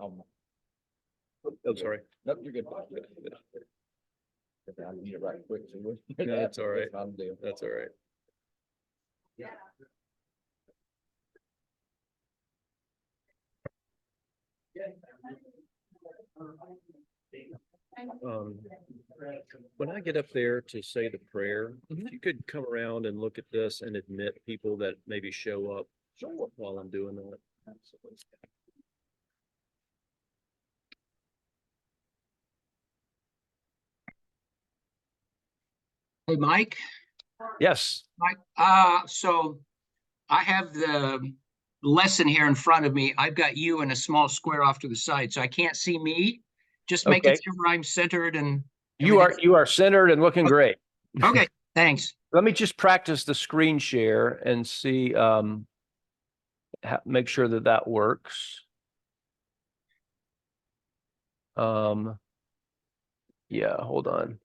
Oh, sorry. Nope, you're good. I need it right quick. No, that's all right. That's all right. When I get up there to say the prayer, if you could come around and look at this and admit people that maybe show up while I'm doing that. Hey, Mike. Yes. Mike, so I have the lesson here in front of me. I've got you in a small square off to the side, so I can't see me. Just make Okay. it sure I'm centered and You are centered and looking great. okay. Thanks. Let me just practice the screen share and see, make sure that that works. Yeah, hold on.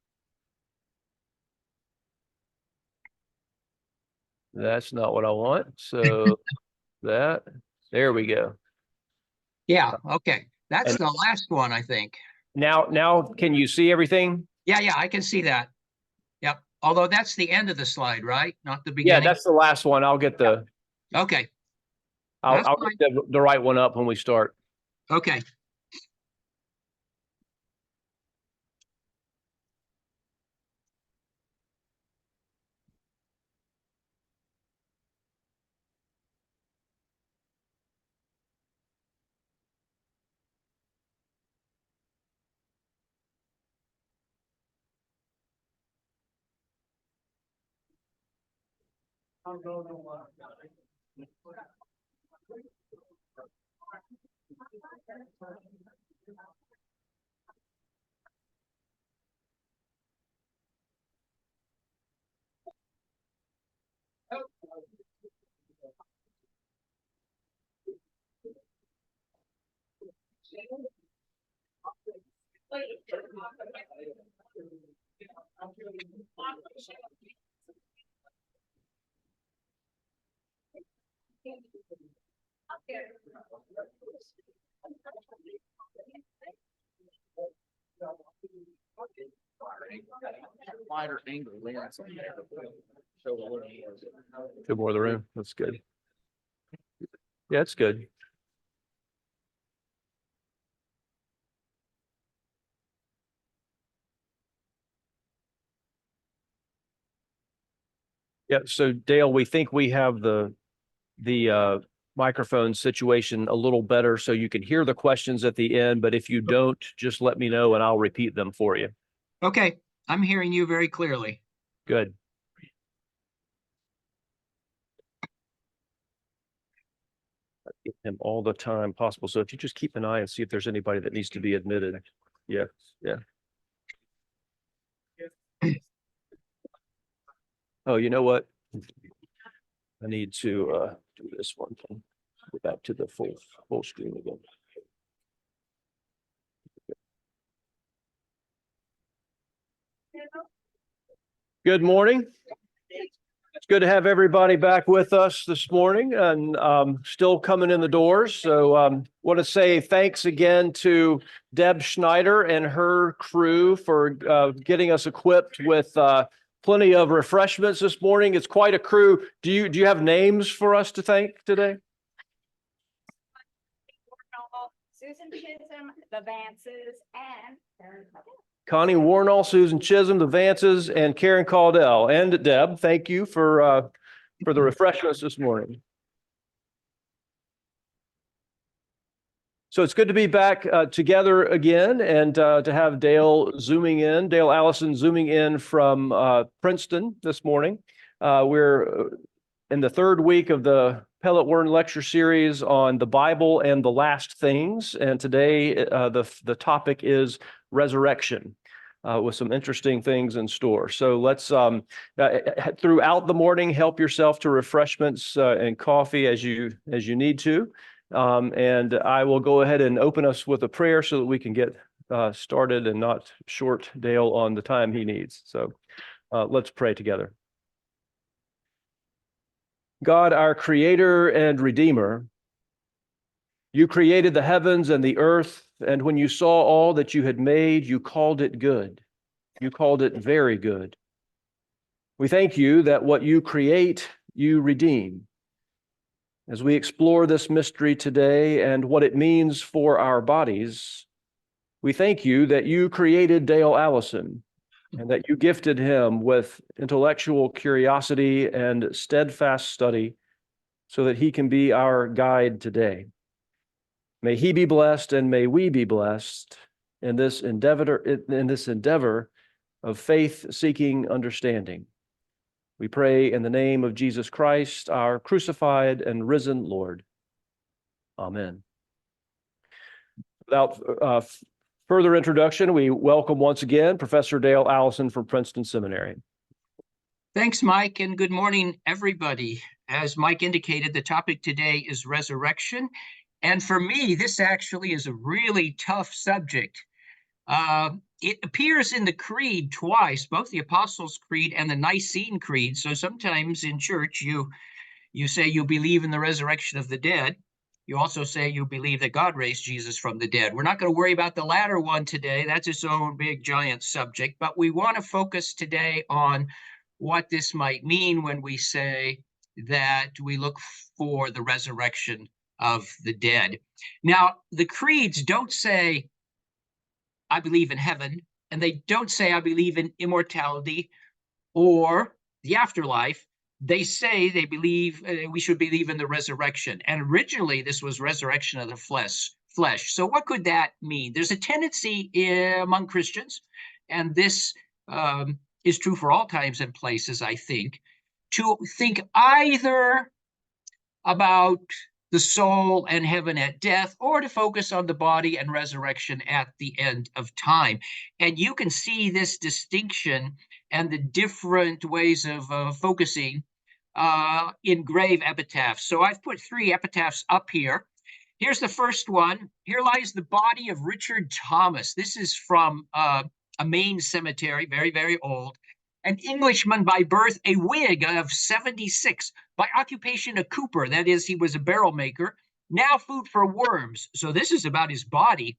That's not what I want. So there we go. Yeah. Okay. That's And- the last one, I think. Now, can you see everything? Yeah, I can see that. Yep. Although that's the end of the slide, right? Not the Yeah, beginning. that's the last one. I'll get the, Okay. I'll That's get the right one up when we start. Okay. Wider angle lens on there. Show a little more. Two more of the room. That's good. Yeah, it's good. Yeah, so Dale, we think we have the microphone situation a little better so you can hear the questions at the end, but if you don't, just let me know and I'll repeat them for you. Okay. I'm hearing you very clearly. Good. I give him all the time possible. So if you just keep an eye and see if there's anybody that needs to be admitted. Yeah, yeah. Oh, you know what? I need to do this one thing. Go back to the full screen again. Good morning. It's good to have everybody back with us this morning and still coming in the doors. So want to say thanks again to Deb Schneider and her crew for getting us equipped with plenty of refreshments this morning. It's quite a crew. Do you have names for us to thank today? Susan Chisholm, the Vances, and Connie Warnall, Susan Chisholm, the Vances, and Karen Caldell, and Deb. Thank you for the refreshments this morning. So it's good to be back together again and to have Dale Allison zooming in from Princeton this morning. We're in the third week of the Pellett-Wearn lecture series on the Bible and the last things. And today the topic is resurrection. With some interesting things in store. So let's, throughout the morning, help yourself to refreshments and coffee as you need to. And I will go ahead and open us with a prayer so that we can get started and not short Dale on the time he needs. So let's pray together. God, our Creator and Redeemer, You created the heavens and the earth, and when you saw all that you had made, you called it good. You called it very good. We thank you that what you create, you redeem. As we explore this mystery today and what it means for our bodies, we thank you that you created Dale Allison and that you gifted him with intellectual curiosity and steadfast study so that he can be our guide today. May he be blessed and may we be blessed in this endeavor of faith-seeking understanding. We pray in the name of Jesus Christ, our crucified and risen Lord. Amen. Without further introduction, we welcome once again Professor Dale Allison from Princeton Seminary. Thanks, Mike, and good morning, everybody. As Mike indicated, the topic today is resurrection. And for me, this actually is a really tough subject. It appears in the Creed twice, both the Apostles' Creed and the Nicene Creed. So sometimes in church, you say you believe in the resurrection of the dead. You also say you believe that God raised Jesus from the dead. We're not going to worry about the latter one today. That's its own big, giant subject. But we want to focus today on what this might mean when we say that we look for the resurrection of the dead. Now, the creeds don't say, I believe in heaven, and they don't say, I believe in immortality or the afterlife. They say they believe we should believe in the resurrection. And originally, this was resurrection of the flesh. So what could that mean? There's a tendency among Christians, and this is true for all times and places, I think, to think either about the soul and heaven at death, or to focus on the body and resurrection at the end of time. And you can see this distinction and the different ways of focusing in grave epitaphs. So I've put 3 epitaphs up here. Here's the first one. Here lies the body of Richard Thomas. This is from a Maine cemetery, very, very old. An Englishman by birth, a Whig of 76, by occupation a cooper, that is, he was a barrel maker, now food for worms. So this is about his body.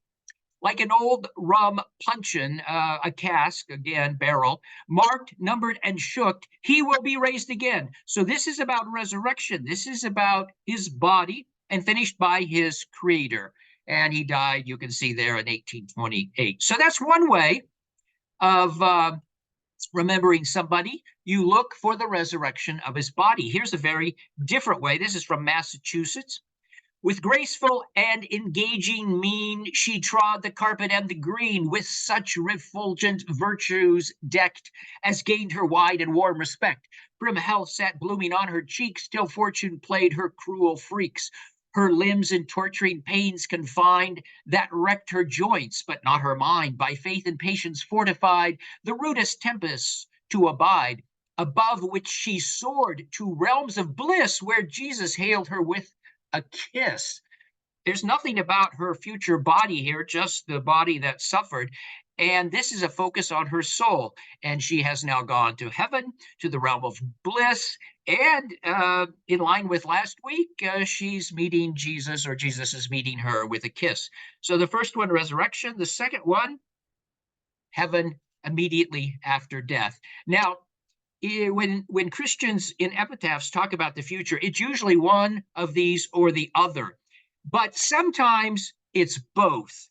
Like an old rum puncheon, a cask, again, barrel, marked, numbered, and shook, he will be raised again. So this is about resurrection. This is about his body and finished by his creator. And he died, you can see there, in 1828. So that's one way of remembering somebody. You look for the resurrection of his body. Here's a very different way. This is from Massachusetts. With graceful and engaging mien, she trod the carpet and the green, with such refulgent virtues decked as gained her wide and warm respect. Prim health sat blooming on her cheeks, till fortune played her cruel freaks. Her limbs in torturing pains confined, that wrecked her joints, but not her mind. By faith and patience fortified, the rudest tempests to abide, above which she soared to realms of bliss, where Jesus hailed her with a kiss. There's nothing about her future body here, just the body that suffered. And this is a focus on her soul. And she has now gone to heaven, to the realm of bliss. And in line with last week, she's meeting Jesus, or Jesus is meeting her with a kiss. So the first one, resurrection. The second one, heaven immediately after death. Now, when Christians in epitaphs talk about the future, it's usually one of these or the other. But sometimes it's both.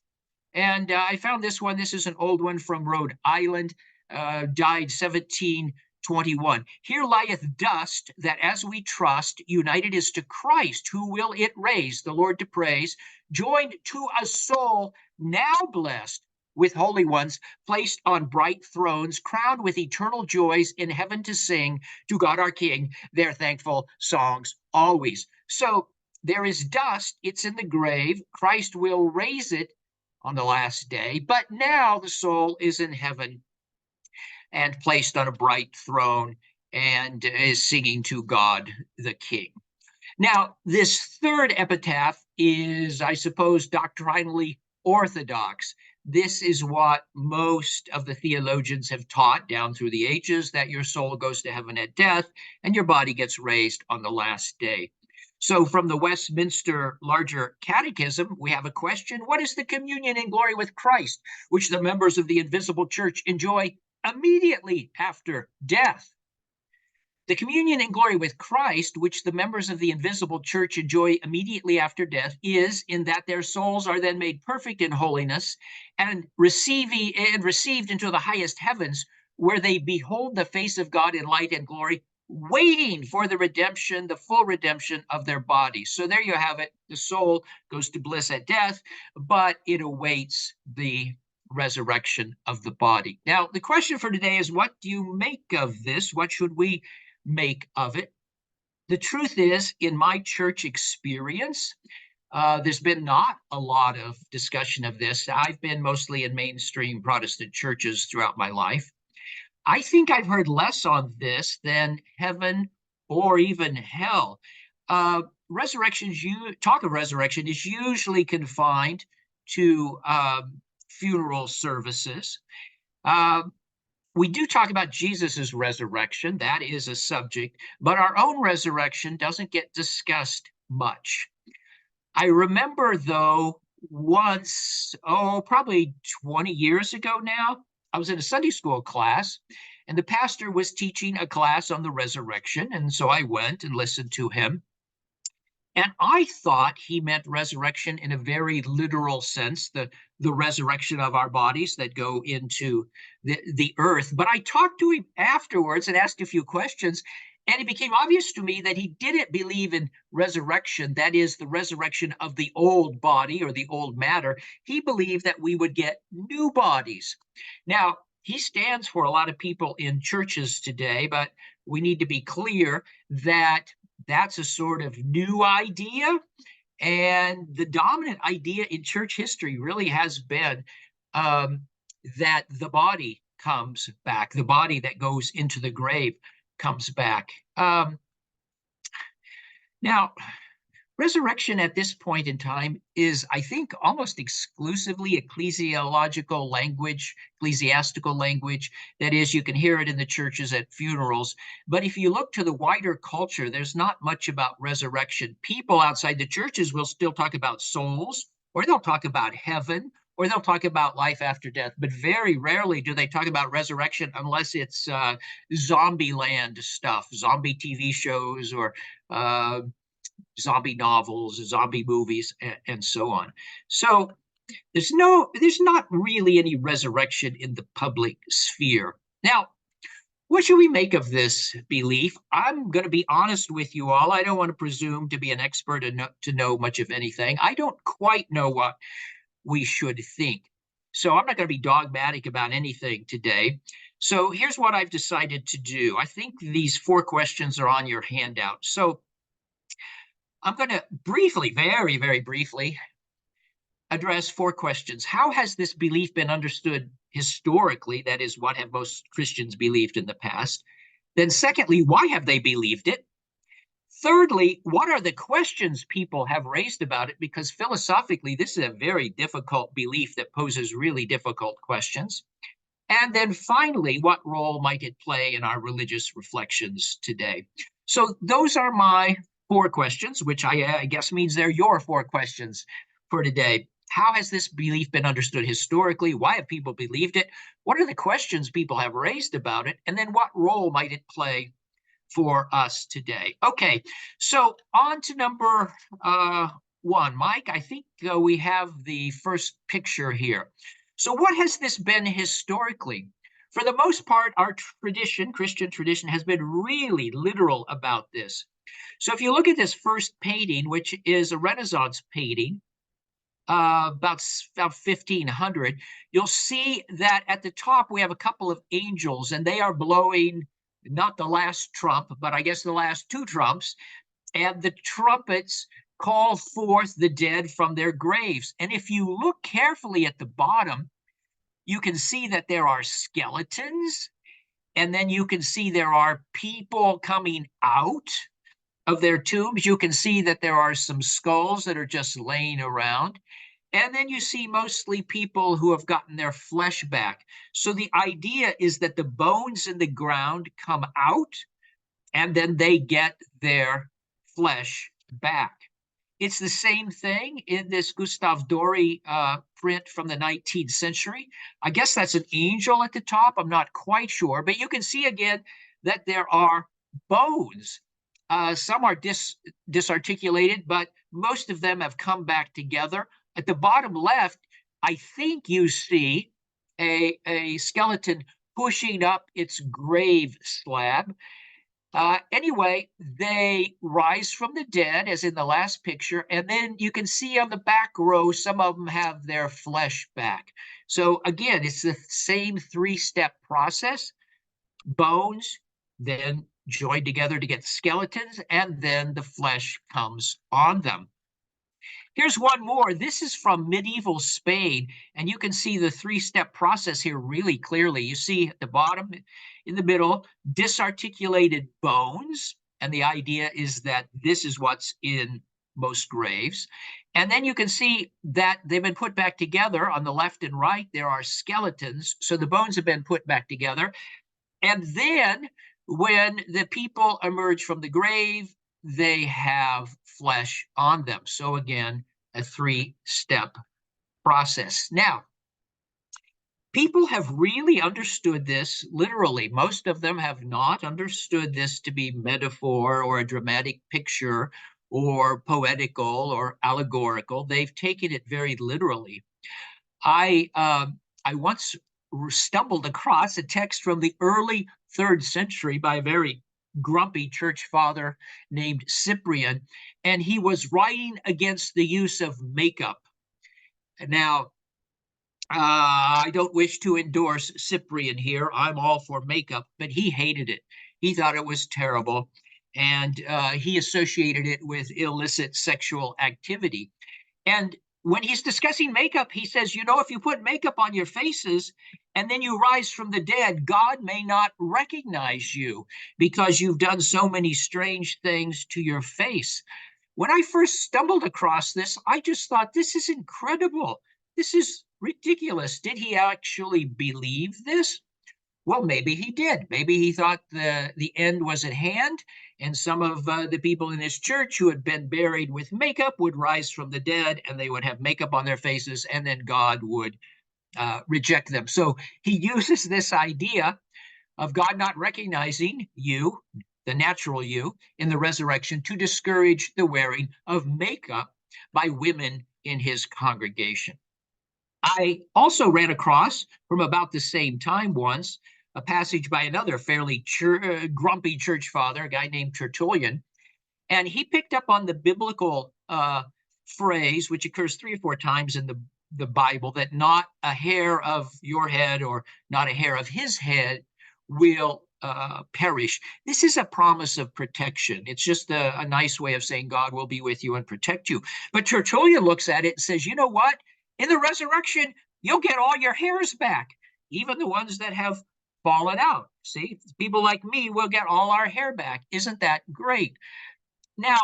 And I found this one. This is an old one from Rhode Island, died 1721. Here lieth dust, that as we trust, united is to Christ, who will it raise, the Lord to praise, joined to a soul now blessed with holy ones, placed on bright thrones, crowned with eternal joys in heaven to sing to God our King their thankful songs always. So there is dust, it's in the grave. Christ will raise it on the last day, but now the soul is in heaven and placed on a bright throne and is singing to God the King. Now, this third epitaph is, I suppose, doctrinally orthodox. This is what most of the theologians have taught down through the ages, that your soul goes to heaven at death and your body gets raised on the last day. So from the Westminster Larger Catechism, we have a question: what is the communion in glory with Christ, which the members of the invisible church enjoy immediately after death? The communion in glory with Christ, which the members of the invisible church enjoy immediately after death, is in that their souls are then made perfect in holiness and received into the highest heavens, where they behold the face of God in light and glory, waiting for the redemption, the full redemption of their bodies. So there you have it. The soul goes to bliss at death, but it awaits the resurrection of the body. Now, the question for today is, what do you make of this? What should we make of it? The truth is, in my church experience, there's been not a lot of discussion of this. I've been mostly in mainstream Protestant churches throughout my life. I think I've heard less on this than heaven or even hell. Talk of resurrection is usually confined to funeral services. We do talk about Jesus's resurrection. That is a subject, but our own resurrection doesn't get discussed much. I remember, though, once, probably 20 years ago now, I was in a Sunday school class, and the pastor was teaching a class on the resurrection, and so I went and listened to him. And I thought he meant resurrection in a very literal sense, the resurrection of our bodies that go into the earth. But I talked to him afterwards and asked a few questions, and it became obvious to me that he didn't believe in resurrection, that is, the resurrection of the old body or the old matter. He believed that we would get new bodies. Now, he stands for a lot of people in churches today, but we need to be clear that that's a sort of new idea. And the dominant idea in church history really has been that the body comes back, the body that goes into the grave comes back. Now, resurrection at this point in time is, I think, almost exclusively ecclesiastical language. That is, you can hear it in the churches at funerals. But if you look to the wider culture, there's not much about resurrection. People outside the churches will still talk about souls, or they'll talk about heaven, or they'll talk about life after death. But very rarely do they talk about resurrection unless it's zombie land stuff, zombie TV shows, or zombie novels, zombie movies, and so on. So there's not really any resurrection in the public sphere. Now, what should we make of this belief? I'm going to be honest with you all. I don't want to presume to be an expert and to know much of anything. I don't quite know what we should think. So I'm not going to be dogmatic about anything today. So here's what I've decided to do. I think these 4 questions are on your handout. So I'm going to briefly, very, very briefly, address 4 questions. How has this belief been understood historically? That is, what have most Christians believed in the past? Then secondly, why have they believed it? Thirdly, what are the questions people have raised about it? Because philosophically, this is a very difficult belief that poses really difficult questions. And then finally, what role might it play in our religious reflections today? So those are my 4 questions, which I guess means they're your 4 questions for today. How has this belief been understood historically? Why have people believed it? What are the questions people have raised about it? And then what role might it play for us today? Okay, so on to number 1. Mike, I think we have the first picture here. So what has this been historically? For the most part, our tradition, Christian tradition, has been really literal about this. So if you look at this first painting, which is a Renaissance painting, about 1500, you'll see that at the top we have a couple of angels, and they are blowing not the last trump, but I guess the last 2 trumps, and the trumpets call forth the dead from their graves. And if you look carefully at the bottom, you can see that there are skeletons, and then you can see there are people coming out of their tombs. You can see that there are some skulls that are just laying around. And then you see mostly people who have gotten their flesh back. So the idea is that the bones in the ground come out, and then they get their flesh back. It's the same thing in this Gustav Doré print from the 19th century. I guess that's an angel at the top. I'm not quite sure, but you can see again that there are bones. Some are disarticulated, but most of them have come back together. At the bottom left, I think you see a skeleton pushing up its grave slab. Anyway, they rise from the dead, as in the last picture, and then you can see on the back row, some of them have their flesh back. So again, it's the same three-step process: bones, then joined together to get skeletons, and then the flesh comes on them. Here's one more. This is from medieval Spain, and you can see the three-step process here really clearly. You see at the bottom, in the middle, disarticulated bones, and the idea is that this is what's in most graves. And then you can see that they've been put back together. On the left and right, there are skeletons, so the bones have been put back together. And then when the people emerge from the grave, they have flesh on them. So again, a three-step process. Now, people have really understood this literally. Most of them have not understood this to be metaphor or a dramatic picture or poetical or allegorical. They've taken it very literally. I once stumbled across a text from the early 3rd century by a very grumpy church father named Cyprian, and he was writing against the use of makeup. Now, I don't wish to endorse Cyprian here. I'm all for makeup, but he hated it. He thought it was terrible, and he associated it with illicit sexual activity. And when he's discussing makeup, he says, you know, if you put makeup on your faces and then you rise from the dead, God may not recognize you because you've done so many strange things to your face. When I first stumbled across this, I just thought, this is incredible. This is ridiculous. Did he actually believe this? Well, maybe he did. Maybe he thought the end was at hand, and some of the people in his church who had been buried with makeup would rise from the dead, and they would have makeup on their faces, and then God would reject them. So he uses this idea of God not recognizing you, the natural you, in the resurrection to discourage the wearing of makeup by women in his congregation. I also ran across, from about the same time once, a passage by another fairly grumpy church father, a guy named Tertullian, and he picked up on the biblical phrase, which occurs 3 or 4 times in the Bible, that not a hair of your head or not a hair of his head will perish. This is a promise of protection. It's just a nice way of saying God will be with you and protect you. But Tertullian looks at it and says, you know what? In the resurrection, you'll get all your hairs back, even the ones that have fallen out. See, people like me will get all our hair back. Isn't that great? Now,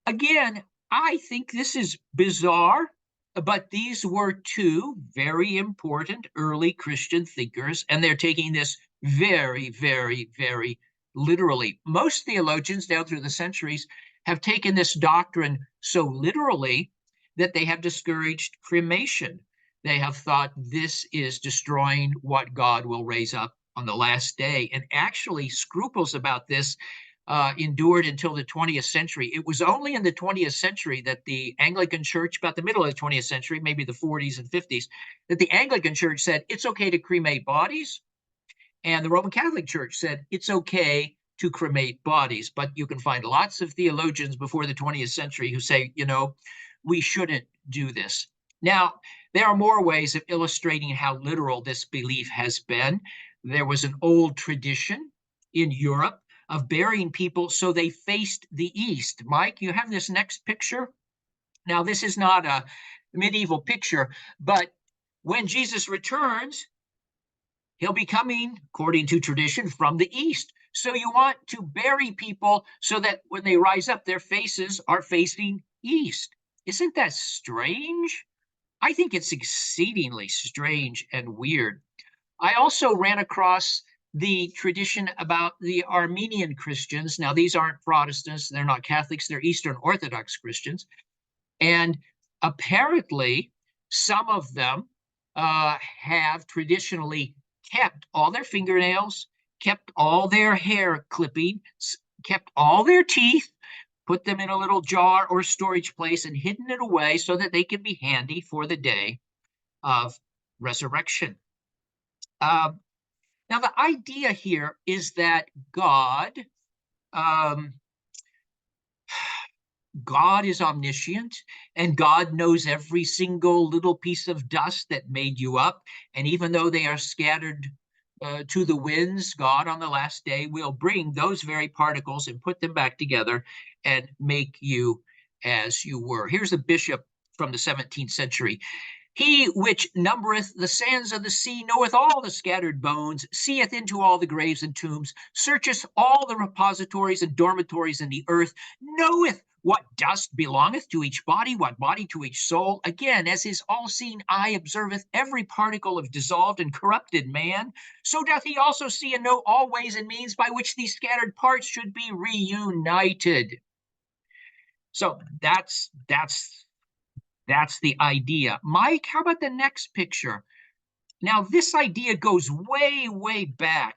again, I think this is bizarre, but these were 2 very important early Christian thinkers, and they're taking this very, very, very literally. Most theologians down through the centuries have taken this doctrine so literally that they have discouraged cremation. They have thought this is destroying what God will raise up on the last day. And actually, scruples about this endured until the 20th century. It was only in the 20th century that the Anglican Church, about the middle of the 20th century, maybe the 40s and 50s, that the Anglican Church said it's okay to cremate bodies. And the Roman Catholic Church said it's okay to cremate bodies. But you can find lots of theologians before the 20th century who say, you know, we shouldn't do this. Now, there are more ways of illustrating how literal this belief has been. There was an old tradition in Europe of burying people so they faced the east. Mike, you have this next picture. Now, this is not a medieval picture, but when Jesus returns, he'll be coming, according to tradition, from the east. So you want to bury people so that when they rise up, their faces are facing east. Isn't that strange? I think it's exceedingly strange and weird. I also ran across the tradition about the Armenian Christians. Now, these aren't Protestants, they're not Catholics, they're Eastern Orthodox Christians. And apparently, some of them have traditionally kept all their fingernails, kept all their hair clipping, kept all their teeth, put them in a little jar or storage place and hidden it away so that they can be handy for the day of resurrection. Now, the idea here is that God is omniscient, and God knows every single little piece of dust that made you up. And even though they are scattered to the winds, God on the last day will bring those very particles and put them back together and make you as you were. Here's a bishop from the 17th century. He which numbereth the sands of the sea knoweth all the scattered bones, seeth into all the graves and tombs, searcheth all the repositories and dormitories in the earth, knoweth what dust belongeth to each body, what body to each soul. Again, as his all-seeing eye observeth every particle of dissolved and corrupted man, so doth he also see and know all ways and means by which these scattered parts should be reunited. So that's the idea. Mike, how about the next picture? Now, this idea goes way, way back.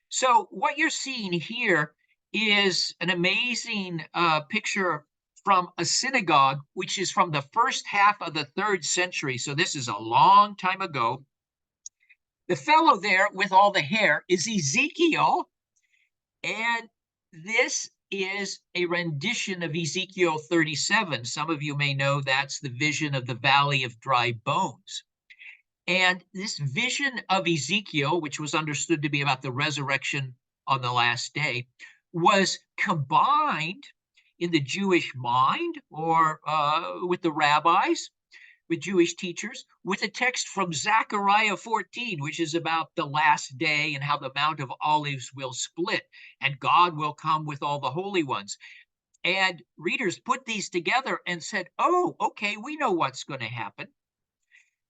So what you're seeing here is an amazing picture from a synagogue, which is from the first half of the 3rd century. So this is a long time ago. The fellow there with all the hair is Ezekiel, and this is a rendition of Ezekiel 37. Some of you may know that's the vision of the Valley of Dry Bones. And this vision of Ezekiel, which was understood to be about the resurrection on the last day, was combined in the Jewish mind or with the rabbis, with Jewish teachers, with a text from Zechariah 14, which is about the last day and how the Mount of Olives will split and God will come with all the holy ones. And readers put these together and said, oh, okay, we know what's going to happen.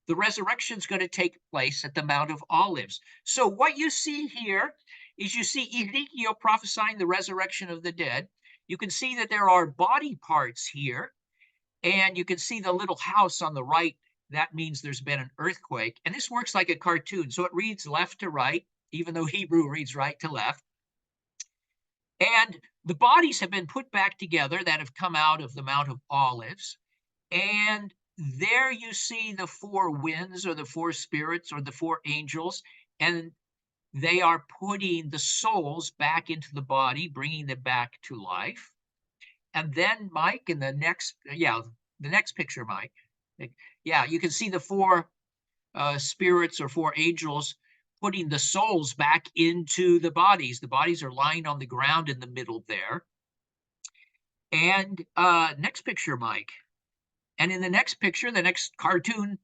The resurrection is going to take place at the Mount of Olives. So what you see here is you see Ezekiel prophesying the resurrection of the dead. You can see that there are body parts here. And you can see the little house on the right. That means there's been an earthquake. And this works like a cartoon. So it reads left to right, even though Hebrew reads right to left. And the bodies have been put back together that have come out of the Mount of Olives. And there you see the 4 winds or the 4 spirits or the 4 angels. And they are putting the souls back into the body, bringing them back to life. And then, Mike, in the next picture, Mike. Yeah, you can see the 4 spirits or 4 angels putting the souls back into the bodies. The bodies are lying on the ground in the middle there. And next picture, Mike. And in the next picture, the next cartoon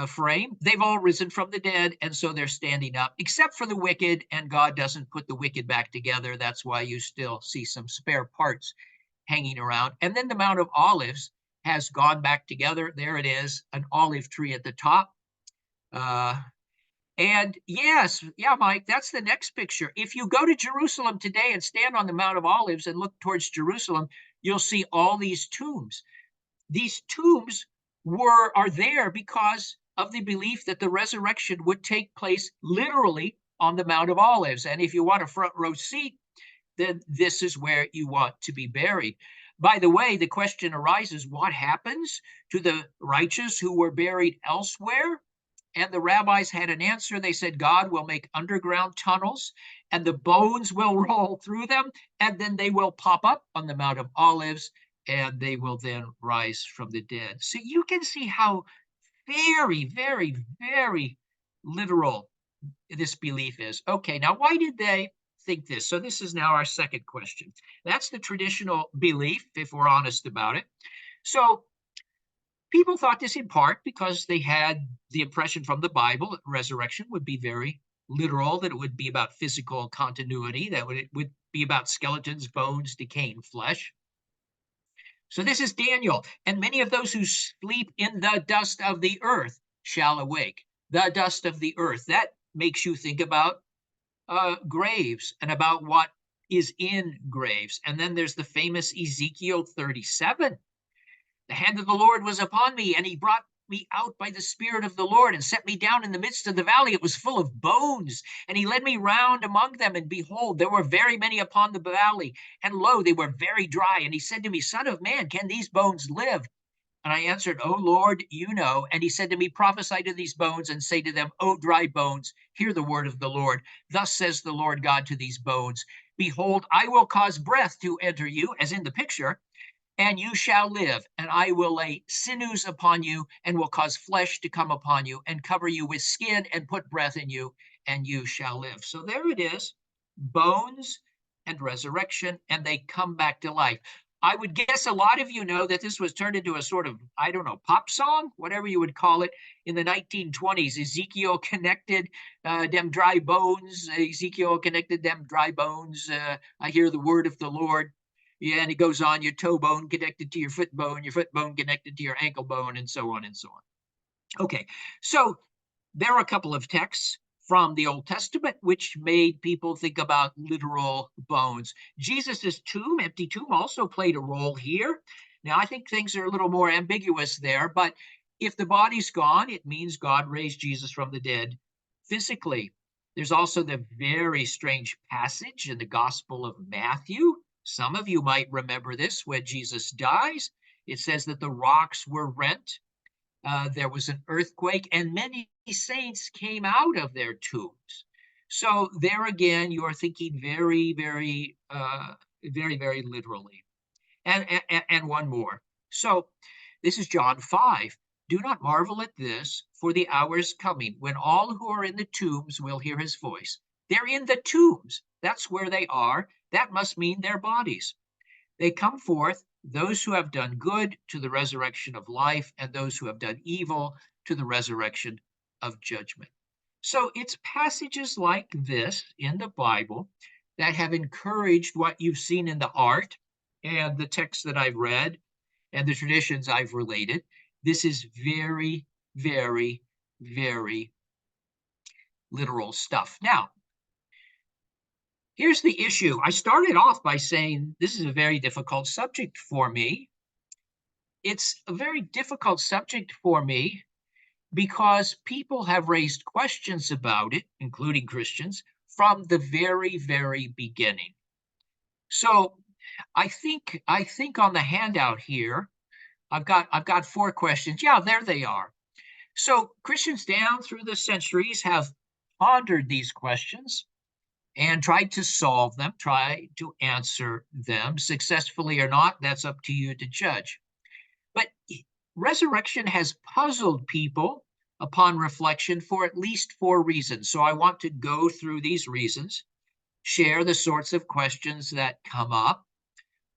frame, they've all risen from the dead, and so they're standing up, except for the wicked, and God doesn't put the wicked back together. That's why you still see some spare parts hanging around. And then the Mount of Olives has gone back together. There it is, an olive tree at the top. And yes, yeah, Mike, that's the next picture. If you go to Jerusalem today and stand on the Mount of Olives and look towards Jerusalem, you'll see all these tombs. These tombs are there because of the belief that the resurrection would take place literally on the Mount of Olives. And if you want a front row seat, then this is where you want to be buried. By the way, the question arises, what happens to the righteous who were buried elsewhere? And the rabbis had an answer. They said, God will make underground tunnels and the bones will roll through them, and then they will pop up on the Mount of Olives, and they will then rise from the dead. So you can see how very, very, very literal this belief is. Okay, now why did they think this? So this is now our second question. That's the traditional belief, if we're honest about it. So people thought this in part because they had the impression from the Bible that resurrection would be very literal, that it would be about physical continuity, that it would be about skeletons, bones, decaying flesh. So this is Daniel. And many of those who sleep in the dust of the earth shall awake. The dust of the earth. That makes you think about graves and about what is in graves. And then there's the famous Ezekiel 37. The hand of the Lord was upon me, and he brought me out by the Spirit of the Lord and set me down in the midst of the valley. It was full of bones, and he led me round among them. And behold, there were very many upon the valley, and lo, they were very dry. And he said to me, Son of man, can these bones live? And I answered, O Lord, you know. And he said to me, Prophesy to these bones and say to them, O dry bones, hear the word of the Lord. Thus says the Lord God to these bones, Behold, I will cause breath to enter you, as in the picture, and you shall live. And I will lay sinews upon you, and will cause flesh to come upon you, and cover you with skin, and put breath in you, and you shall live. So there it is, bones and resurrection, and they come back to life. I would guess a lot of you know that this was turned into a sort of, I don't know, pop song, whatever you would call it, in the 1920s. Ezekiel connected them dry bones. Ezekiel connected them dry bones. I hear the word of the Lord. Yeah, and it goes on, your toe bone connected to your foot bone connected to your ankle bone, and so on and so on. Okay, so there are a couple of texts from the Old Testament which made people think about literal bones. Jesus's tomb, empty tomb, also played a role here. Now, I think things are a little more ambiguous there, but if the body's gone, it means God raised Jesus from the dead physically. There's also the very strange passage in the Gospel of Matthew. Some of you might remember this when Jesus dies. It says that the rocks were rent. There was an earthquake, and many saints came out of their tombs. So there again, you are thinking very, very, very literally. And one more. So this is John 5. Do not marvel at this, for the hour is coming when all who are in the tombs will hear his voice. They're in the tombs. That's where they are. That must mean their bodies. They come forth, those who have done good to the resurrection of life, and those who have done evil to the resurrection of judgment. So it's passages like this in the Bible that have encouraged what you've seen in the art and the texts that I've read and the traditions I've related. This is very, very, very literal stuff. Now, here's the issue. I started off by saying this is a very difficult subject for me. It's a very difficult subject for me because people have raised questions about it, including Christians, from the very, very beginning. So I think on the handout here, I've got 4 questions. Yeah, there they are. So Christians down through the centuries have pondered these questions and tried to solve them, try to answer them, successfully or not, that's up to you to judge. But resurrection has puzzled people upon reflection for at least 4 reasons. So I want to go through these reasons, share the sorts of questions that come up.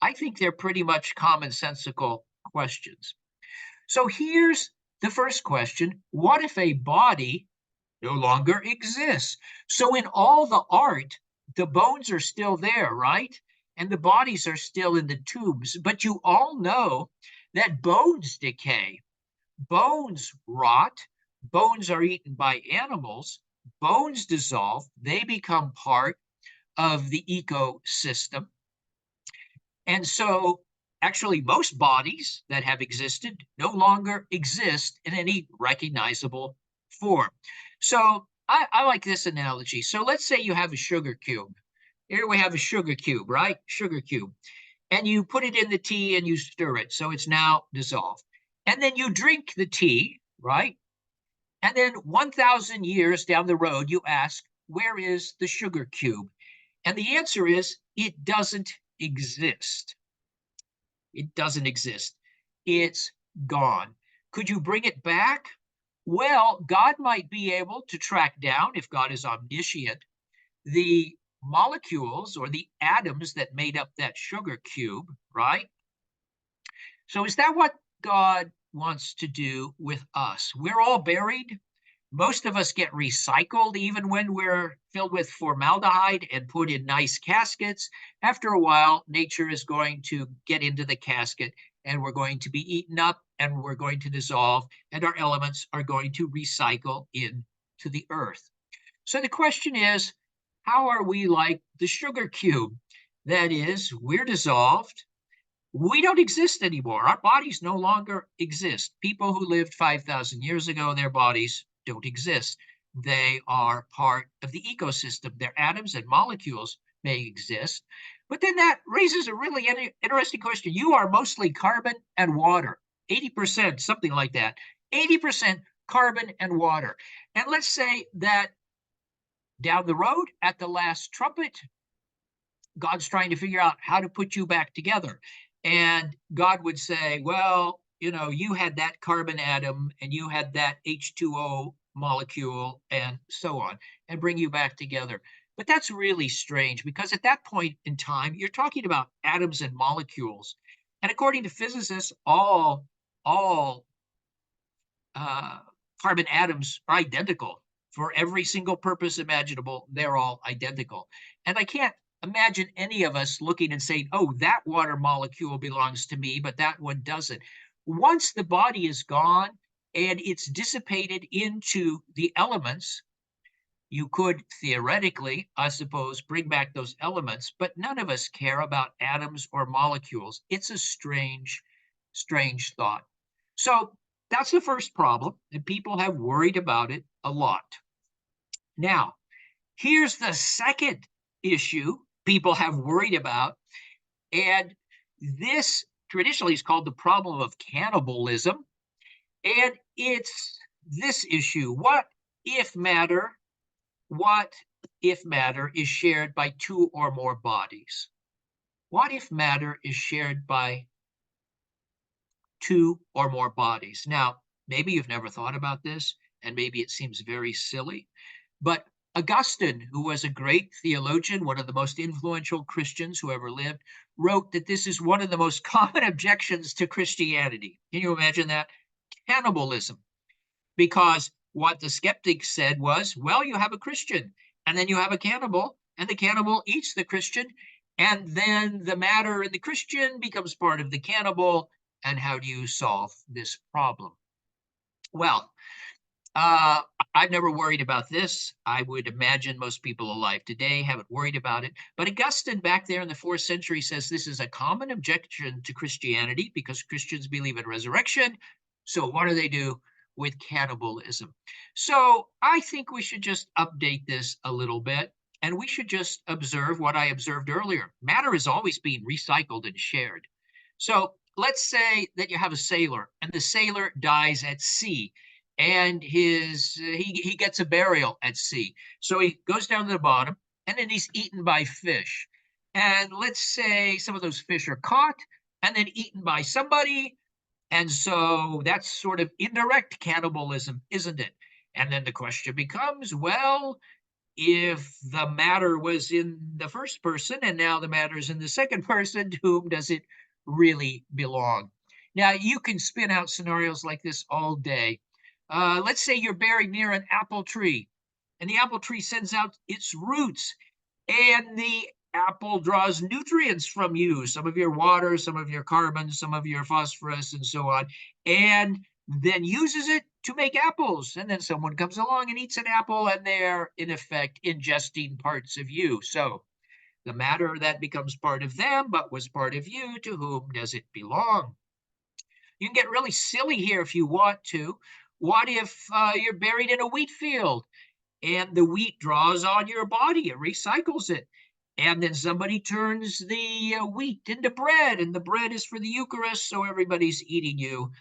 I think they're pretty much commonsensical questions. So here's the first question. What if a body no longer exists? So in all the art, the bones are still there, right? And the bodies are still in the tombs. But you all know that bones decay, bones rot, bones are eaten by animals, bones dissolve, they become part of the ecosystem. And so actually most bodies that have existed no longer exist in any recognizable form. So I like this analogy. So let's say you have a sugar cube. Here we have a sugar cube, right? Sugar cube. And you put it in the tea and you stir it. So it's now dissolved. And then you drink the tea, right? And then 1,000 years down the road, you ask, where is the sugar cube? And the answer is, it doesn't exist. It doesn't exist. It's gone. Could you bring it back? Well, God might be able to track down, if God is omniscient, the molecules or the atoms that made up that sugar cube, right? So is that what God wants to do with us? We're all buried. Most of us get recycled even when we're filled with formaldehyde and put in nice caskets. After a while, nature is going to get into the casket and we're going to be eaten up and we're going to dissolve and our elements are going to recycle into the earth. So the question is, How are we like the sugar cube? That is, we're dissolved. We don't exist anymore. Our bodies no longer exist. People who lived 5,000 years ago, their bodies don't exist. They are part of the ecosystem. Their atoms and molecules may exist. But then that raises a really interesting question. You are mostly carbon and water, 80%, something like that. 80% carbon and water. And let's say that down the road at the last trumpet, God's trying to figure out how to put you back together. And God would say, well, you had that carbon atom and you had that H2O molecule and so on, and bring you back together. But that's really strange because at that point in time, you're talking about atoms and molecules. And according to physicists, all carbon atoms are identical for every single purpose imaginable. They're all identical. And I can't imagine any of us looking and saying, oh, that water molecule belongs to me, but that one doesn't. Once the body is gone and it's dissipated into the elements, you could theoretically, I suppose, bring back those elements, but none of us care about atoms or molecules. It's a strange, strange thought. So that's the first problem, and people have worried about it a lot. Now, here's the second issue people have worried about, and this traditionally is called the problem of cannibalism, and it's this issue. What if matter is shared by two or more bodies? What if matter is shared by two or more bodies? Now, maybe you've never thought about this, and maybe it seems very silly, but Augustine, who was a great theologian, one of the most influential Christians who ever lived, wrote that this is one of the most common objections to Christianity. Can you imagine that? Cannibalism. Because what the skeptics said was, well, you have a Christian, and then you have a cannibal, and the cannibal eats the Christian, and then the matter in the Christian becomes part of the cannibal, and how do you solve this problem? Well, I've never worried about this. I would imagine most people alive today haven't worried about it. But Augustine, back there in the 4th century, says this is a common objection to Christianity because Christians believe in resurrection. So what do they do with cannibalism? So I think we should just update this a little bit, and we should just observe what I observed earlier. Matter is always being recycled and shared. So let's say that you have a sailor, and the sailor dies at sea, and he gets a burial at sea. So he goes down to the bottom, and then he's eaten by fish. And let's say some of those fish are caught and then eaten by somebody. And so that's sort of indirect cannibalism, isn't it? And then the question becomes, well, if the matter was in the first person and now the matter is in the second person, to whom does it really belong? Now, you can spin out scenarios like this all day. Let's say you're buried near an apple tree, and the apple tree sends out its roots, and the apple draws nutrients from you, some of your water, some of your carbon, some of your phosphorus, and so on, and then uses it to make apples. And then someone comes along and eats an apple, and they're, in effect, ingesting parts of you. So the matter that becomes part of them, but was part of you, to whom does it belong? You can get really silly here if you want to. What if you're buried in a wheat field and the wheat draws on your body, it recycles it, and then somebody turns the wheat into bread, and the bread is for the Eucharist, so everybody's eating you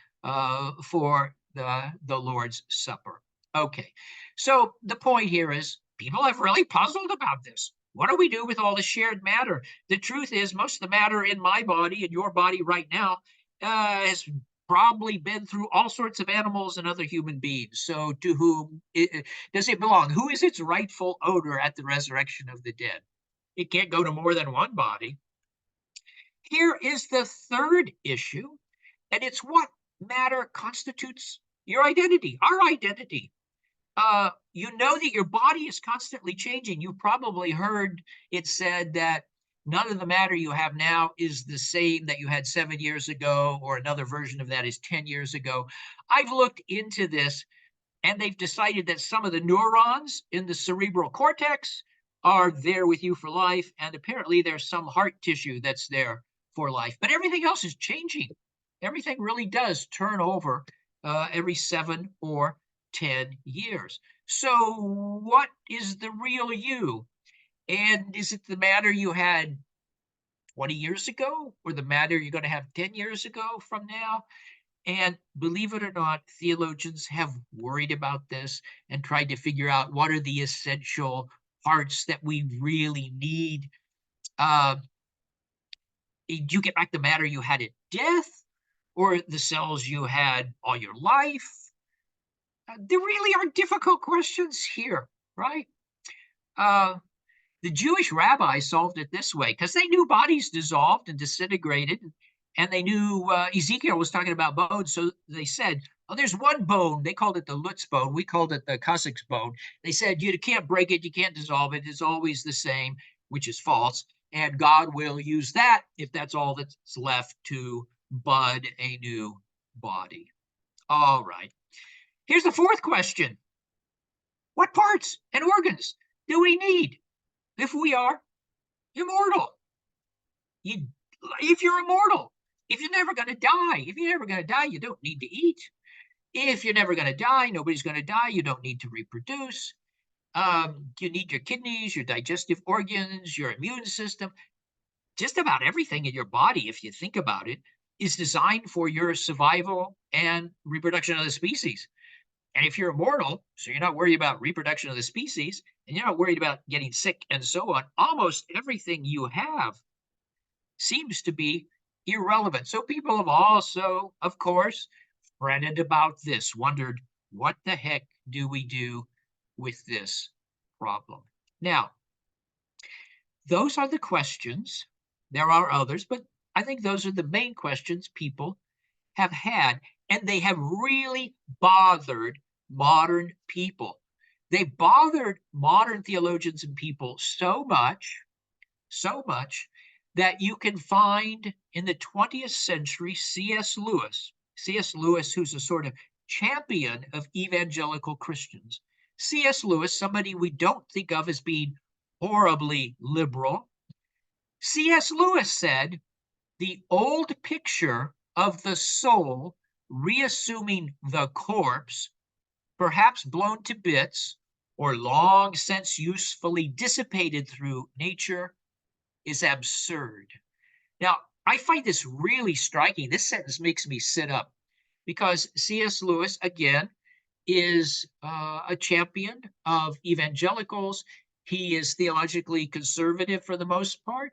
for the Lord's Supper. Okay, so the point here is people have really puzzled about this. What do we do with all the shared matter? The truth is most of the matter in my body and your body right now has probably been through all sorts of animals and other human beings. So to whom does it belong? Who is its rightful owner at the resurrection of the dead? It can't go to more than one body. Here is the third issue, and it's what matter constitutes your identity, our identity. You know that your body is constantly changing. You probably heard it said that none of the matter you have now is the same that you had 7 years ago, or another version of that is 10 years ago. I've looked into this, and they've decided that some of the neurons in the cerebral cortex are there with you for life, and apparently there's some heart tissue that's there for life. But everything else is changing. Everything really does turn over every 7 or 10 years. So what is the real you? And is it the matter you had 20 years ago, or the matter you're going to have 10 years ago from now? And believe it or not, theologians have worried about this and tried to figure out what are the essential parts that we really need. Do you get back the matter you had at death, or the cells you had all your life? There really are difficult questions here, right? The Jewish rabbis solved it this way because they knew bodies dissolved and disintegrated, and they knew Ezekiel was talking about bones. So they said, oh, there's one bone. They called it the Lutz bone. We called it the Cossack's bone. They said, you can't break it. You can't dissolve it. It's always the same, which is false. And God will use that if that's all that's left to bud a new body. All right. Here's the fourth question. What parts and organs do we need if we are immortal? If you're immortal, if you're never going to die, you don't need to eat. If you're never going to die, nobody's going to die, you don't need to reproduce. You need your kidneys, your digestive organs, your immune system. Just about everything in your body, if you think about it, is designed for your survival and reproduction of the species. And if you're immortal, so you're not worried about reproduction of the species, and you're not worried about getting sick and so on, almost everything you have seems to be irrelevant. So people have also, of course, fretted about this, wondered, what the heck do we do with this problem? Now, those are the questions. There are others, but I think those are the main questions people have had, and they have really bothered modern people. They bothered modern theologians and people so much that you can find in the 20th century C.S. Lewis, who's a sort of champion of evangelical Christians. C.S. Lewis, somebody we don't think of as being horribly liberal. C.S. Lewis said, the old picture of the soul reassuming the corpse, perhaps blown to bits or long since usefully dissipated through nature, is absurd. Now, I find this really striking. This sentence makes me sit up because C.S. Lewis, again, is a champion of evangelicals. He is theologically conservative for the most part.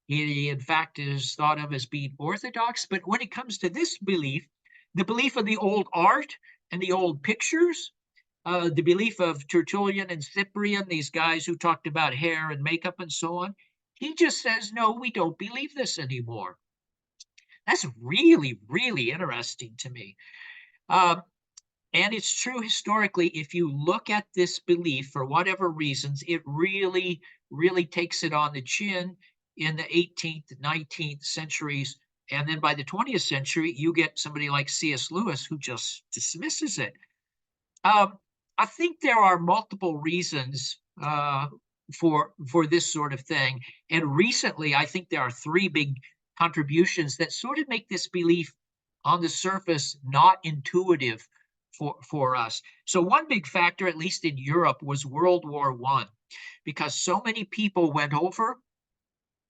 He, in fact, is thought of as being orthodox. But when it comes to this belief, the belief of the old art and the old pictures, the belief of Tertullian and Cyprian, these guys who talked about hair and makeup and so on, he just says, no, we don't believe this anymore. That's really, really interesting to me. And it's true historically, if you look at this belief for whatever reasons, it really, really takes it on the chin in the 18th, 19th centuries. And then by the 20th century, you get somebody like C.S. Lewis who just dismisses it. I think there are multiple reasons for this sort of thing. And recently, I think there are 3 big contributions that sort of make this belief on the surface not intuitive for us. So one big factor, at least in Europe, was World War I, because so many people went over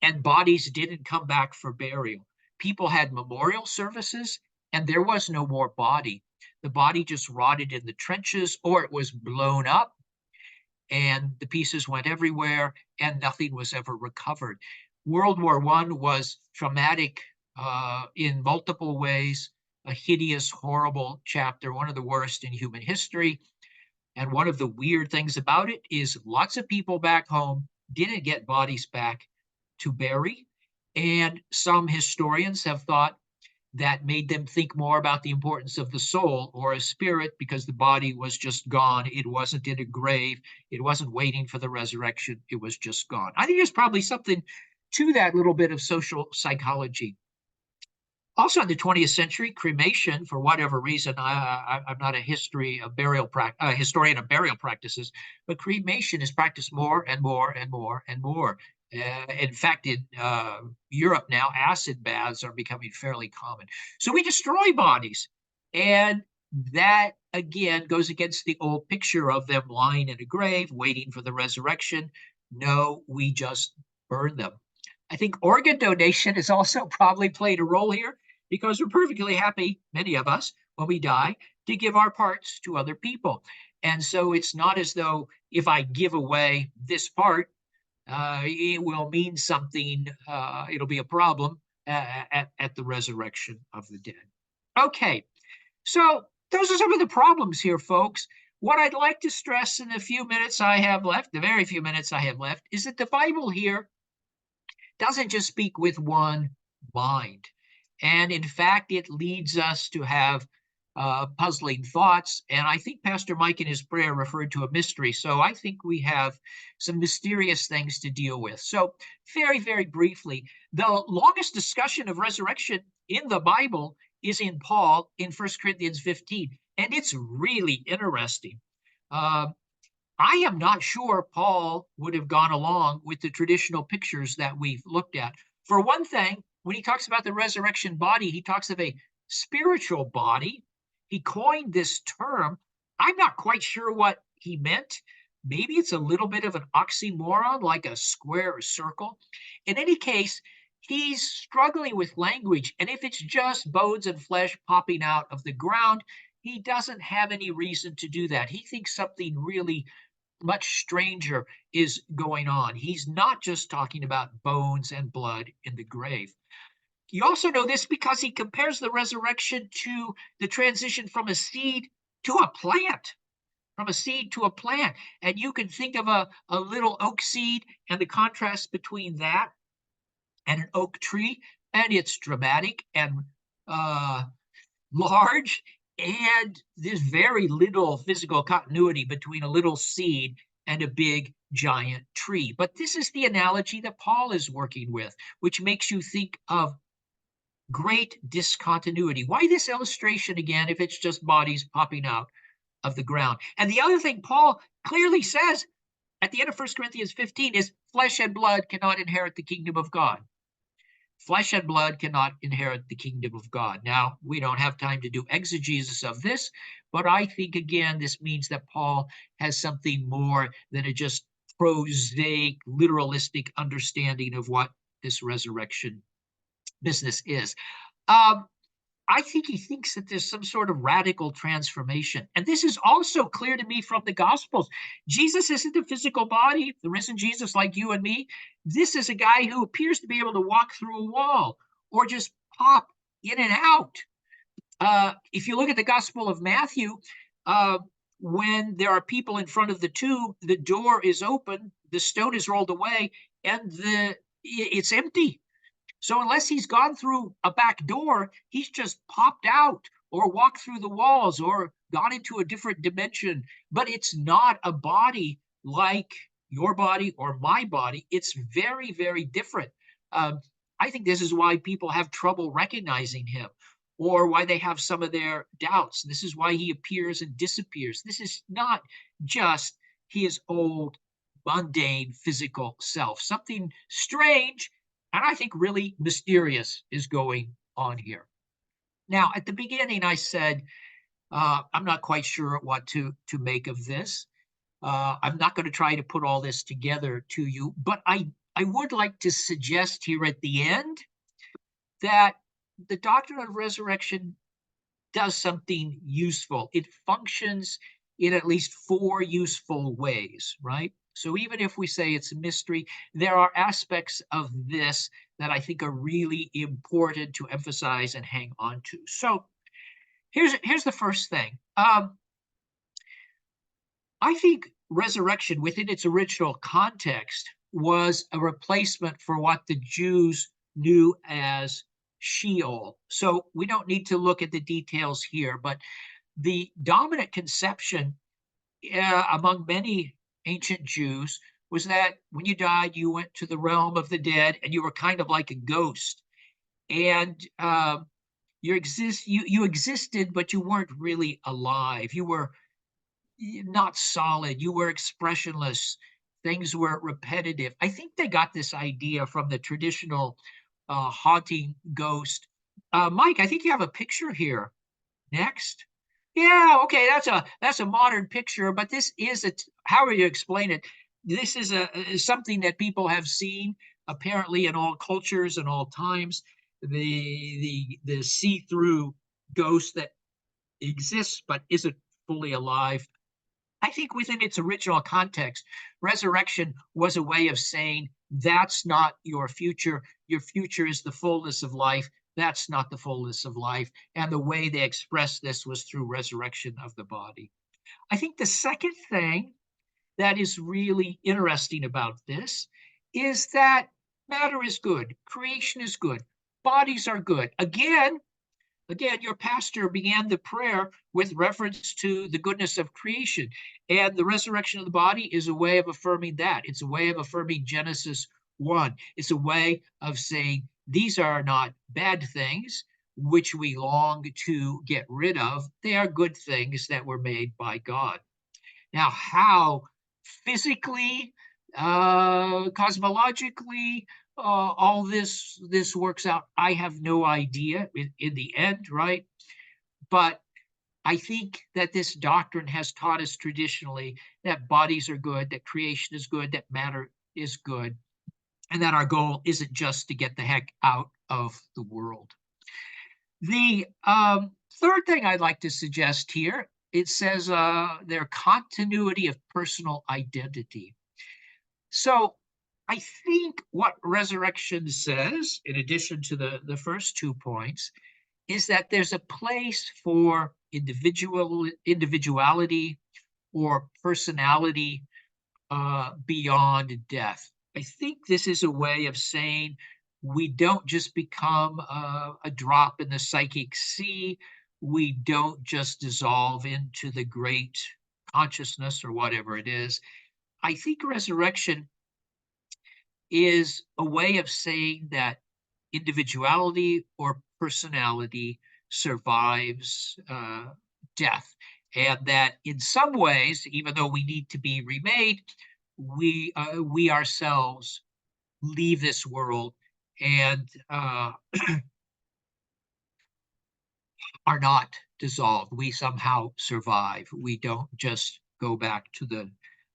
and bodies didn't come back for burial. People had memorial services and there was no more body. The body just rotted in the trenches, or it was blown up and the pieces went everywhere and nothing was ever recovered. World War I was traumatic in multiple ways, a hideous, horrible chapter, one of the worst in human history. And one of the weird things about it is lots of people back home didn't get bodies back to bury. And some historians have thought that made them think more about the importance of the soul or a spirit, because the body was just gone. It wasn't in a grave. It wasn't waiting for the resurrection. It was just gone. I think there's probably something to that little bit of social psychology. Also in the 20th century, cremation, for whatever reason, I'm not a historian of burial practices, but cremation is practiced more and more and more and more. In fact, in Europe now, acid baths are becoming fairly common. So we destroy bodies. And that, again, goes against the old picture of them lying in a grave, waiting for the resurrection. No, we just burn them. I think organ donation has also probably played a role here, because we're perfectly happy, many of us, when we die, to give our parts to other people. And so it's not as though if I give away this part, it will mean something, it'll be a problem at the resurrection of the dead. Okay, so those are some of the problems here, folks. What I'd like to stress in the few minutes I have left, the very few minutes I have left, is that the Bible here doesn't just speak with one mind. And in fact, it leads us to have puzzling thoughts. And I think Pastor Mike in his prayer referred to a mystery. So I think we have some mysterious things to deal with. So very, very briefly, the longest discussion of resurrection in the Bible is in Paul in 1 Corinthians 15. And it's really interesting. I am not sure Paul would have gone along with the traditional pictures that we've looked at. For one thing, when he talks about the resurrection body, he talks of a spiritual body. He coined this term. I'm not quite sure what he meant. Maybe it's a little bit of an oxymoron, like a square or circle. In any case, he's struggling with language. And if it's just bones and flesh popping out of the ground, he doesn't have any reason to do that. He thinks something really much stranger is going on. He's not just talking about bones and blood in the grave. You also know this because he compares the resurrection to the transition from a seed to a plant, from a seed to a plant. And you can think of a little oak seed and the contrast between that and an oak tree, and it's dramatic and large, and there's very little physical continuity between a little seed and a big giant tree. But this is the analogy that Paul is working with, which makes you think of great discontinuity. Why this illustration again if it's just bodies popping out of the ground? And the other thing Paul clearly says at the end of 1 Corinthians 15 is flesh and blood cannot inherit the kingdom of God. Flesh and blood cannot inherit the kingdom of God. Now, we don't have time to do exegesis of this, but I think, again, this means that Paul has something more than a just prosaic, literalistic understanding of what this resurrection business is. I think he thinks that there's some sort of radical transformation. And this is also clear to me from the Gospels. Jesus isn't a physical body, the risen Jesus like you and me. This is a guy who appears to be able to walk through a wall or just pop in and out. If you look at the Gospel of Matthew, when there are people in front of the tomb, the door is open, the stone is rolled away, and it's empty. So unless he's gone through a back door, he's just popped out or walked through the walls or gone into a different dimension. But it's not a body like your body or my body. It's very, very different. I think this is why people have trouble recognizing him, or why they have some of their doubts. This is why he appears and disappears. This is not just his old, mundane, physical self. Something strange and I think really mysterious is going on here. Now, at the beginning, I said, I'm not quite sure what to make of this. I'm not going to try to put all this together to you, but I would like to suggest here at the end that the doctrine of resurrection does something useful. It functions in at least 4 useful ways, right? So even if we say it's a mystery, there are aspects of this that I think are really important to emphasize and hang on to. So here's the first thing. I think resurrection within its original context was a replacement for what the Jews knew as Sheol. So we don't need to look at the details here, but the dominant conception among many ancient Jews was that when you died, you went to the realm of the dead and you were kind of like a ghost. And you existed, but you weren't really alive. You were not solid. You were expressionless. Things were repetitive. I think they got this idea from the traditional haunting ghost. Mike, I think you have a picture here. Next. Yeah, okay, that's a modern picture, but this is how would you explain it? This is something that people have seen apparently in all cultures and all times. The see-through ghost that exists but isn't fully alive. I think within its original context, resurrection was a way of saying that's not your future. Your future is the fullness of life. That's not the fullness of life. And the way they expressed this was through resurrection of the body. I think the second thing that is really interesting about this is that matter is good, creation is good, bodies are good. Again, your pastor began the prayer with reference to the goodness of creation. And the resurrection of the body is a way of affirming that. It's a way of affirming Genesis 1. It's a way of saying these are not bad things which we long to get rid of. They are good things that were made by God. Now, how physically, cosmologically, all this works out, I have no idea in the end, right? But I think that this doctrine has taught us traditionally that bodies are good, that creation is good, that matter is good, and that our goal isn't just to get the heck out of the world. The third thing I'd like to suggest here, it says their continuity of personal identity. So I think what resurrection says, in addition to the first 2 points, is that there's a place for individuality or personality beyond death. I think this is a way of saying we don't just become a drop in the psychic sea. We don't just dissolve into the great consciousness or whatever it is. I think resurrection is a way of saying that individuality or personality survives death, and that in some ways, even though we need to be remade, we ourselves leave this world and are not dissolved. We somehow survive. We don't just go back to the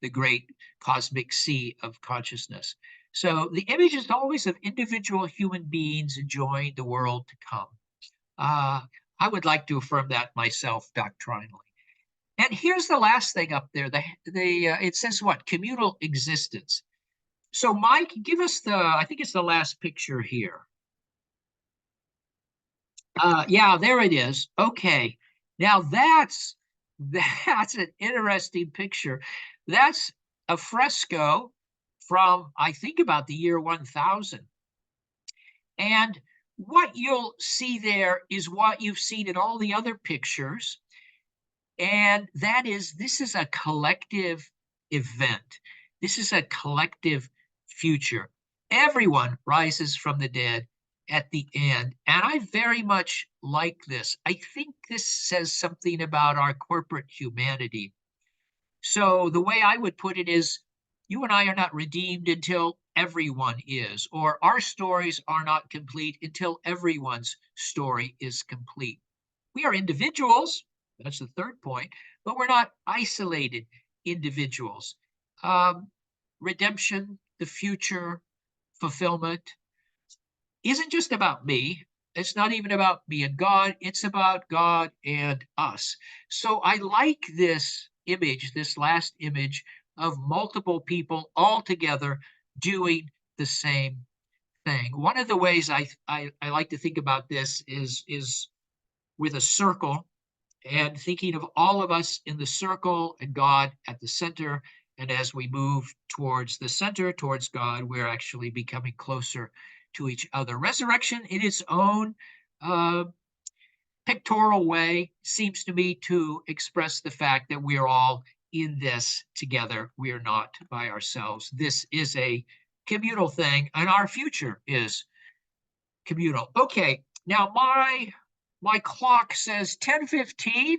great cosmic sea of consciousness. So the image is always of individual human beings enjoying the world to come. I would like to affirm that myself doctrinally. And here's the last thing up there. It says what? Communal existence. So Mike, give us I think it's the last picture here. Yeah, there it is. Okay. Now that's an interesting picture. That's a fresco from, I think, about the year 1000. And what you'll see there is what you've seen in all the other pictures. And that is, this is a collective event. This is a collective future. Everyone rises from the dead at the end. And I very much like this. I think this says something about our corporate humanity. So the way I would put it is, you and I are not redeemed until everyone is, or our stories are not complete until everyone's story is complete. We are individuals, that's the third point, but we're not isolated individuals. Redemption, the future, fulfillment isn't just about me. It's not even about me and God. It's about God and us. So I like this image, this last image of multiple people all together doing the same thing. One of the ways I like to think about this is with a circle, and thinking of all of us in the circle and God at the center. And as we move towards the center, towards God, we're actually becoming closer to each other. Resurrection in its own pictorial way seems to me to express the fact that we're all in this together. We are not by ourselves. This is a communal thing, and our future is communal. Okay, now my my clock says 10:15.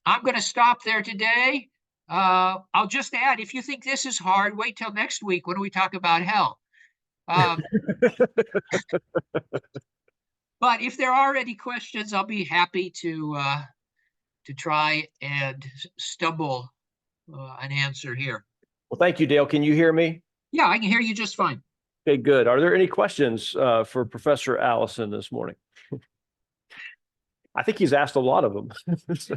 I'm going to stop there today. I'll just add, if you think this is hard, wait till next week when we talk about hell. But if there are any questions, I'll be happy to try and stumble an answer here. Well, thank you, Dale. Can you hear me? Yeah, I can hear you just fine. Okay, good. Are there any questions for Professor Allison this morning? I think he's asked a lot of them. So.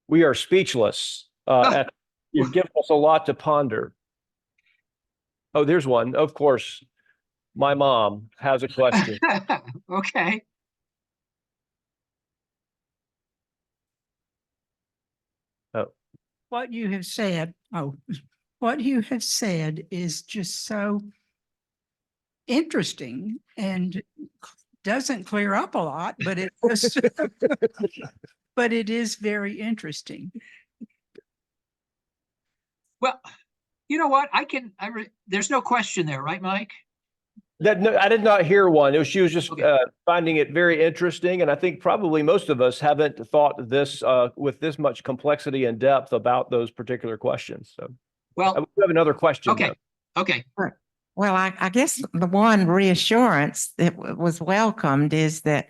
We are speechless. You've given us a lot to ponder. Oh, there's one. Of course, my mom has a question. Okay. What you have said, what you have said is just so interesting and doesn't clear up a lot, but it just, but it is very interesting. Well, you know what? There's no question there, right, Mike? No, I did not hear one. She was just finding it very interesting. And I think probably most of us haven't thought this with this much complexity and depth about those particular questions. So, well, we have another question. Okay. Though. Okay. Well, I guess the one reassurance that was welcomed is that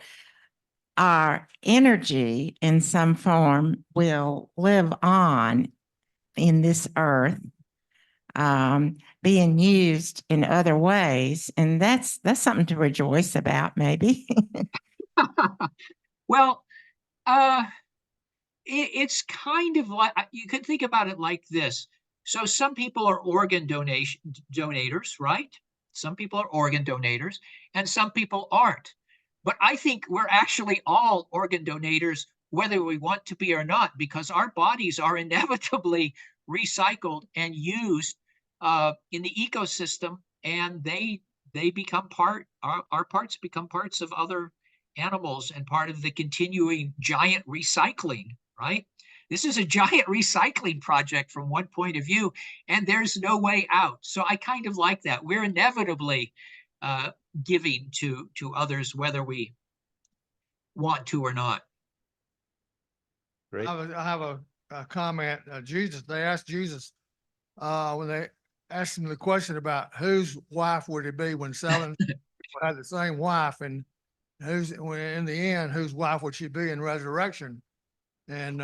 our energy in some form will live on in this earth, being used in other ways. And that's something to rejoice about, maybe. Well, it's kind of like, you could think about it like this. So some people are organ donators, right? Some people are organ donators and some people aren't. But I think we're actually all organ donators, whether we want to be or not, because our bodies are inevitably recycled and used in the ecosystem, and they become our parts become parts of other animals and part of the continuing giant recycling, right? This is a giant recycling project from one point of view, and there's no way out. So I kind of like that. We're inevitably giving to others, whether we want to or not. Great. I have a comment. They asked Jesus when they asked him the question about whose wife would it be when seven had the same wife, and in the end, whose wife would she be in resurrection? And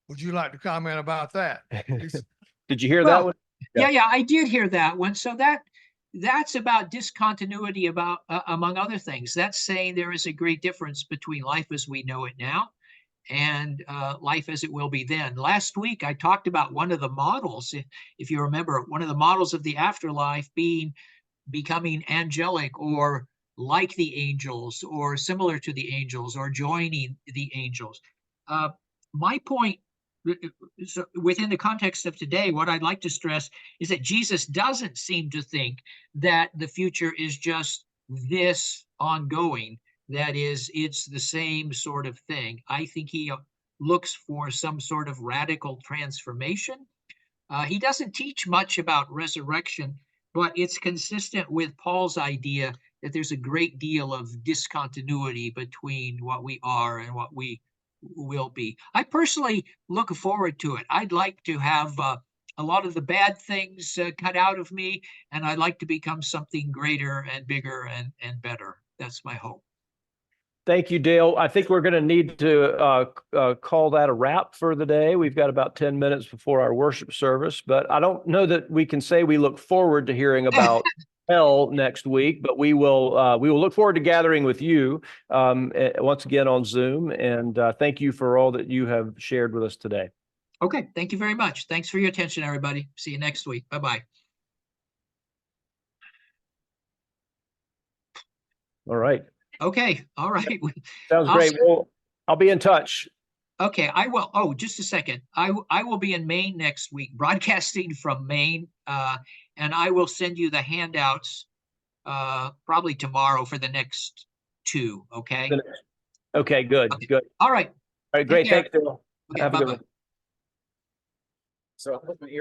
would you like to comment about that? Did you hear that one? Yeah, I did hear that one. So that's about discontinuity among other things. That's saying there is a great difference between life as we know it now and life as it will be then. Last week, I talked about one of the models, if you remember, one of the models of the afterlife becoming angelic or like the angels or similar to the angels or joining the angels. My point, so within the context of today, what I'd like to stress is that Jesus doesn't seem to think that the future is just this ongoing. That is, it's the same sort of thing. I think he looks for some sort of radical transformation. He doesn't teach much about resurrection, but it's consistent with Paul's idea that there's a great deal of discontinuity between what we are and what we will be. I personally look forward to it. I'd like to have a lot of the bad things cut out of me, and I'd like to become something greater and bigger and better. That's my hope. Thank you, Dale. I think we're going to need to call that a wrap for the day. We've got about 10 minutes before our worship service, but I don't know that we can say we look forward to hearing about hell next week, but we will look forward to gathering with you once again on Zoom. And thank you for all that you have shared with us today. Okay, thank you very much. Thanks for your attention, everybody. See you next week. Bye-bye. All right. Okay, all right. Sounds great. Well, I'll be in touch. Okay, I will. Oh, just a second. I will be in Maine next week, broadcasting from Maine, and I will send you the handouts probably tomorrow for the next two. Okay. Okay. Good. Okay. Good. All right. All right. Great. care. Thanks, Dale. Okay. Have a good Bye-bye. one. So I'm looking here.